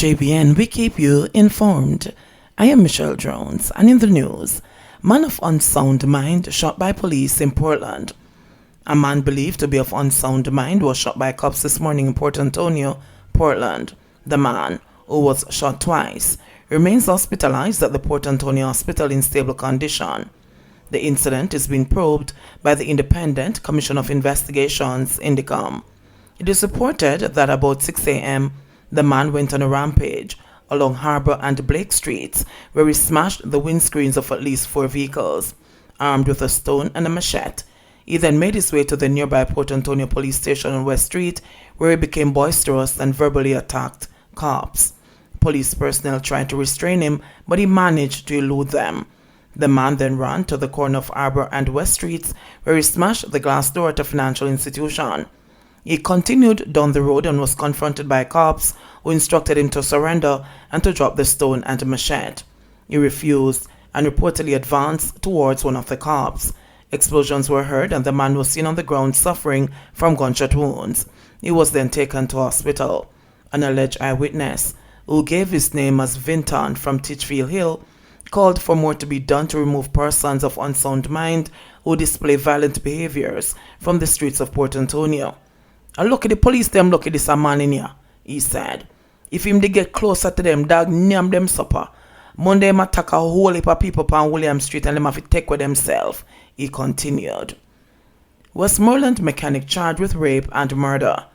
JBN, we keep you informed. I am Michelle Jones, and in the news, man of unsound mind shot by police in Portland. A man believed to be of unsound mind was shot by cops this morning in Port Antonio, Portland. The man, who was shot twice, remains hospitalized at the Port Antonio Hospital in stable condition. The incident is being probed by the Independent Commission of Investigations, INDICOM. It is reported that about 6 a.m., the man went on a rampage along Harbor and Blake Streets, where he smashed the windscreens of at least 4 vehicles. Armed with a stone and a machete, he then made his way to the nearby Port Antonio police station on West Street, where he became boisterous and verbally attacked cops. Police personnel tried to restrain him, but he managed to elude them. The man then ran to the corner of Harbor and West Streets, where he smashed the glass door at a financial institution. He continued down the road and was confronted by cops who instructed him to surrender and to drop the stone and machete. He refused and reportedly advanced towards one of the cops. Explosions were heard and the man was seen on the ground suffering from gunshot wounds. He was then taken to hospital. An alleged eyewitness, who gave his name as Vinton from Titchfield Hill, called for more to be done to remove persons of unsound mind who display violent behaviors from the streets of Port Antonio. "I look at the police, them look at this a man in here," he said. "If him they get closer to them, dog name them supper. Monday him attack a whole heap of people on William Street and them have to take with themselves," he continued. Westmoreland mechanic charged with rape and murder.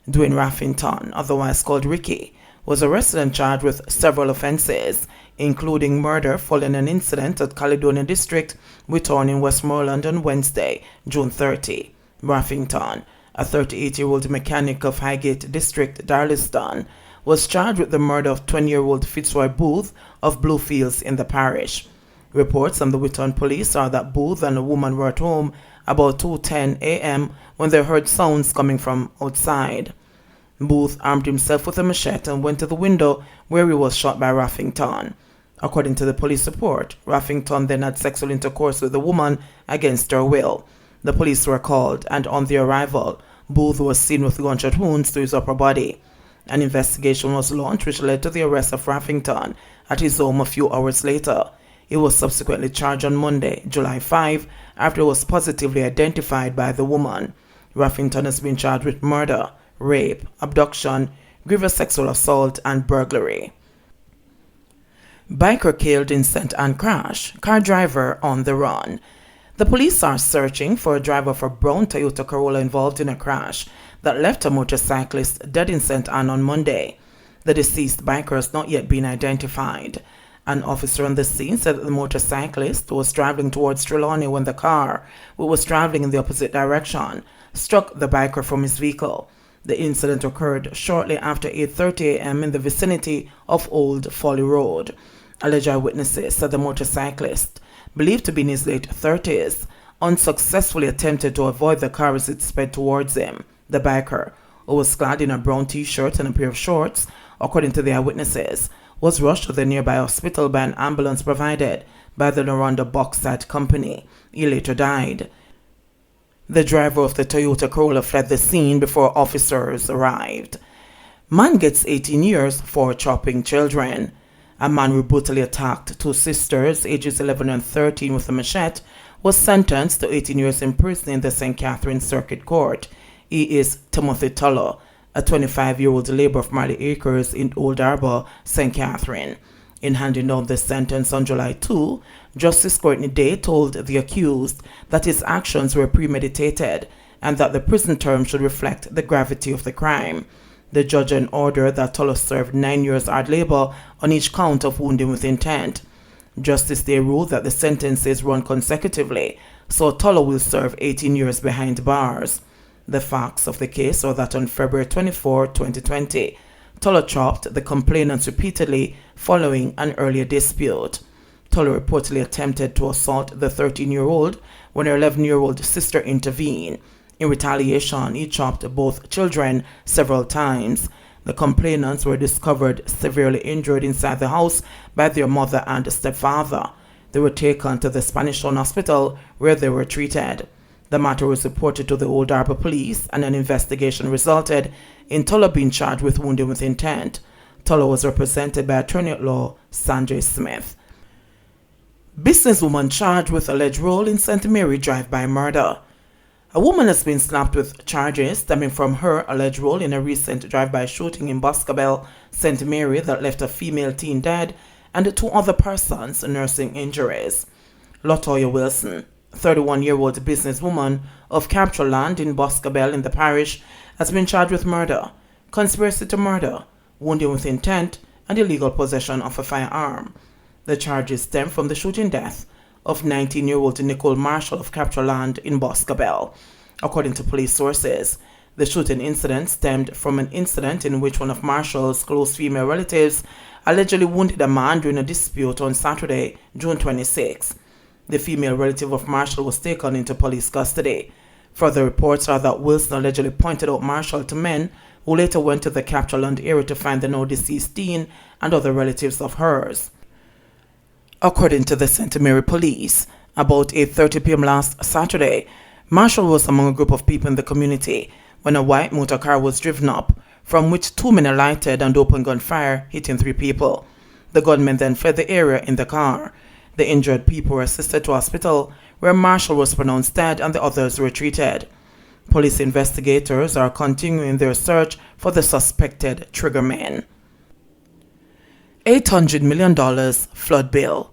Dwayne Raffington, otherwise called Ricky, was arrested and charged with several offenses, including murder following an incident at Caledonia District with Torn in Westmoreland on Wednesday, June 30. Raffington, a 38-year-old mechanic of Highgate District, Darlaston, was charged with the murder of 20-year-old Fitzroy Booth of Bluefields in the parish. Reports from the Whitton police are that Booth and a woman were at home about 2:10 a.m. when they heard sounds coming from outside. Booth armed himself with a machete and went to the window where he was shot by Raffington. According to the police report, Raffington then had sexual intercourse with the woman against her will. The police were called, and on their arrival, Booth was seen with gunshot wounds to his upper body. An investigation was launched which led to the arrest of Raffington at his home a few hours later. He was subsequently charged on Monday, July 5, after he was positively identified by the woman. Raffington has been charged with murder, rape, abduction, grievous sexual assault, and burglary. Biker killed in St. Anne crash, car driver on the run. The police are searching for a driver of a brown Toyota Corolla involved in a crash that left a motorcyclist dead in St. Anne on Monday. The deceased biker has not yet been identified. An officer on the scene said that the motorcyclist was traveling towards Trelawney when the car, which was traveling in the opposite direction, struck the biker from his vehicle. The incident occurred shortly after 8:30 a.m. in the vicinity of Old Folly Road. Alleged eyewitnesses said the motorcyclist, believed to be in his late 30s, unsuccessfully attempted to avoid the car as it sped towards him. The biker, who was clad in a brown t-shirt and a pair of shorts, according to the eyewitnesses, was rushed to the nearby hospital by an ambulance provided by the Noranda Bauxite Company. He later died. The driver of the Toyota Corolla fled the scene before officers arrived. Man gets 18 years for chopping children. A man who brutally attacked 2 sisters, ages 11 and 13, with a machete, was sentenced to 18 years in prison in the St. Catherine Circuit Court. He is Timothy Tulloh, a 25-year-old laborer of Marley Acres in Old Harbor, St. Catherine. In handing down the sentence on July 2, Justice Courtney Day told the accused that his actions were premeditated and that the prison term should reflect the gravity of the crime. The judge then ordered that Tulloh served 9 years hard labor on each count of wounding with intent. Justice Day ruled that the sentences run consecutively, so Tulloh will serve 18 years behind bars. The facts of the case are that on February 24, 2020, Tulloh chopped the complainants repeatedly following an earlier dispute. Tulloh reportedly attempted to assault the 13-year-old when her 11-year-old sister intervened. In retaliation, he chopped both children several times. The complainants were discovered severely injured inside the house by their mother and stepfather. They were taken to the Spanish Town Hospital where they were treated. The matter was reported to the Old Harbor Police and an investigation resulted in Tulloh being charged with wounding with intent. Tulla was represented by attorney-at-law Sanjay Smith. Businesswoman charged with alleged role in St. Mary drive-by murder. A woman has been slapped with charges stemming from her alleged role in a recent drive-by shooting in Boscobel, St. Mary that left a female teen dead and 2 other persons nursing injuries. Latoya Wilson, 31-year-old businesswoman of Capture Land in Boscobel in the parish, has been charged with murder, conspiracy to murder, wounding with intent, and illegal possession of a firearm. The charges stem from the shooting death of 19-year-old Nicole Marshall of Capture Land in Boscobel. According to police sources, the shooting incident stemmed from an incident in which one of Marshall's close female relatives allegedly wounded a man during a dispute on Saturday, June 26. The female relative of Marshall was taken into police custody. Further reports are that Wilson allegedly pointed out Marshall to men who later went to the Capture Land area to find the now deceased teen and other relatives of hers. According to the St. Mary police, about 8:30 p.m. last Saturday, Marshall was among a group of people in the community when a white motor car was driven up, from which 2 men alighted and opened gunfire, hitting 3 people. The gunmen then fled the area in the car. The injured people were assisted to hospital, where Marshall was pronounced dead and the others were treated. Police investigators are continuing their search for the suspected triggermen. $800 million flood bill.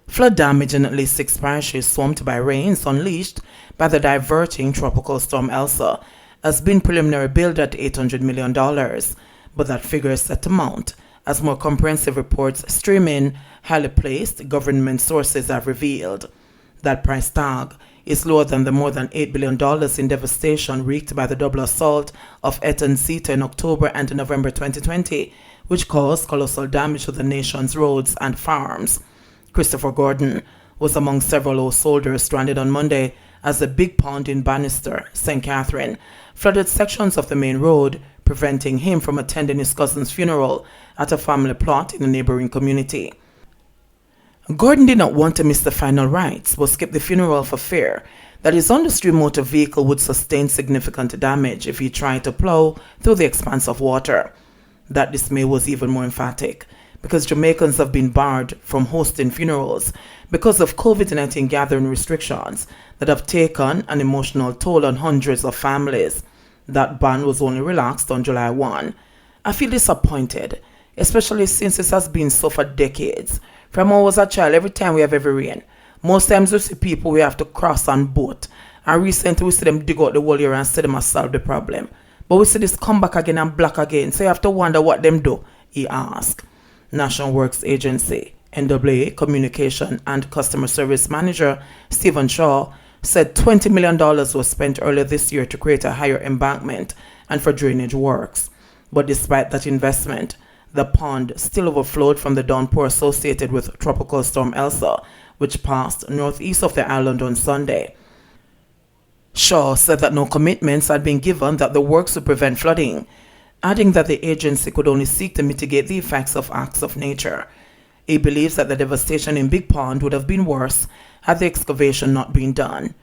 Flood damage in at least 6 parishes swamped by rains unleashed by the diverting tropical storm Elsa has been preliminary billed at $800 million, but that figure is set to mount as more comprehensive reports stream in, highly placed government sources have revealed. That price tag is lower than the more than $8 billion in devastation wreaked by the double assault of Eta and Zeta in October and November 2020, which caused colossal damage to the nation's roads and farms. Christopher Gordon was among several householders stranded on Monday as the Big Pond in Bannister, St. Catherine, flooded sections of the main road, preventing him from attending his cousin's funeral at a family plot in a neighboring community. Gordon did not want to miss the final rites, but skipped the funeral for fear that his on-the-street motor vehicle would sustain significant damage if he tried to plow through the expanse of water. That dismay was even more emphatic because Jamaicans have been barred from hosting funerals because of COVID-19 gathering restrictions that have taken an emotional toll on hundreds of families. That ban was only relaxed on July 1. I feel disappointed, especially since this has been so for decades. From when I was a child, every time we have heavy rain, most times we see people we have to cross on boat. And recently we see them dig out the whole year and see them solve the problem. But we see this come back again and black again, so you have to wonder what them do, he asked. National Works Agency, NAA Communication and Customer Service Manager Stephen Shaw said $20 million was spent earlier this year to create a higher embankment and for drainage works. But despite that investment, the pond still overflowed from the downpour associated with Tropical Storm Elsa, which passed northeast of the island on Sunday. Shaw said that no commitments had been given that the works would prevent flooding, adding that the agency could only seek to mitigate the effects of acts of nature. He believes that the devastation in Big Pond would have been worse had the excavation not been done.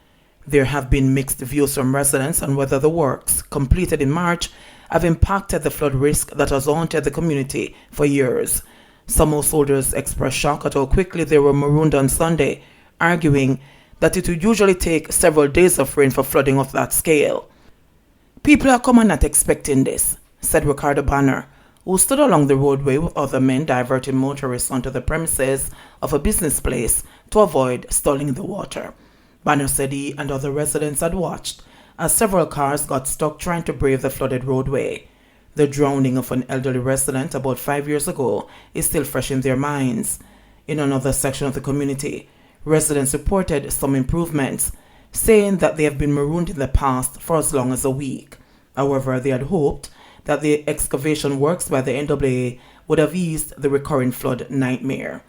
There have been mixed views from residents on whether the works, completed in March, have impacted the flood risk that has haunted the community for years. Some householders expressed shock at how quickly they were marooned on Sunday, arguing that it would usually take several days of rain for flooding of that scale. People are coming not expecting this, said Ricardo Banner, who stood along the roadway with other men diverting motorists onto the premises of a business place to avoid stalling in the water. Banner said he and other residents had watched as several cars got stuck trying to brave the flooded roadway. The drowning of an elderly resident about 5 years ago is still fresh in their minds. In another section of the community, residents reported some improvements, saying that they have been marooned in the past for as long as a week. However, they had hoped that the excavation works by the NAA would have eased the recurring flood nightmare.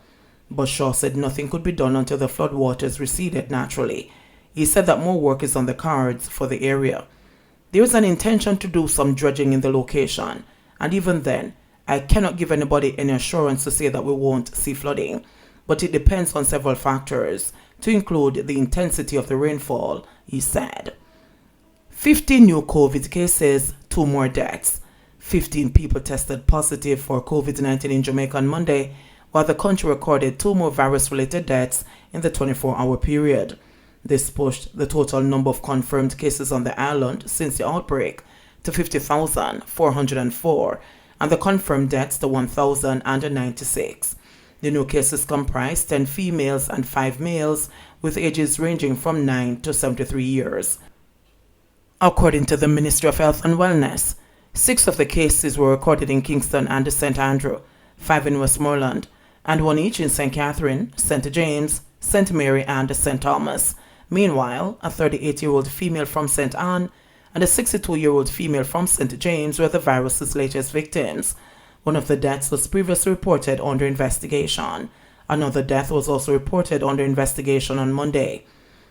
But Shaw said nothing could be done until the flood waters receded naturally. He said that more work is on the cards for the area. There is an intention to do some dredging in the location, and even then, I cannot give anybody any assurance to say that we won't see flooding, but it depends on several factors, to include the intensity of the rainfall, he said. 50 new COVID cases, 2 more deaths. 15 people tested positive for COVID-19 in Jamaica on Monday, while the country recorded 2 more virus-related deaths in the 24-hour period. This pushed the total number of confirmed cases on the island since the outbreak to 50,404 and the confirmed deaths to 1,096. The new cases comprise 10 females and 5 males with ages ranging from 9 to 73 years. According to the Ministry of Health and Wellness, 6 of the cases were recorded in Kingston and St. Andrew, 5 in Westmoreland, and 1 each in St. Catherine, St. James, St. Mary, and St. Thomas. Meanwhile, a 38-year-old female from St. Anne and a 62-year-old female from St. James were the virus's latest victims. One of the deaths was previously reported under investigation. Another death was also reported under investigation on Monday.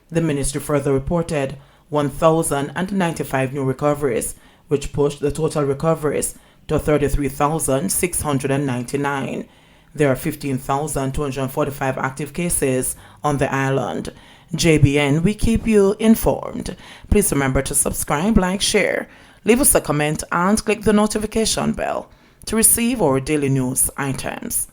The ministry further reported 1,095 new recoveries, which pushed the total recoveries to 33,699. There are 15,245 active cases on the island. JBN, we keep you informed. Please remember to subscribe, like, share, leave us a comment, and click the notification bell to receive our daily news items.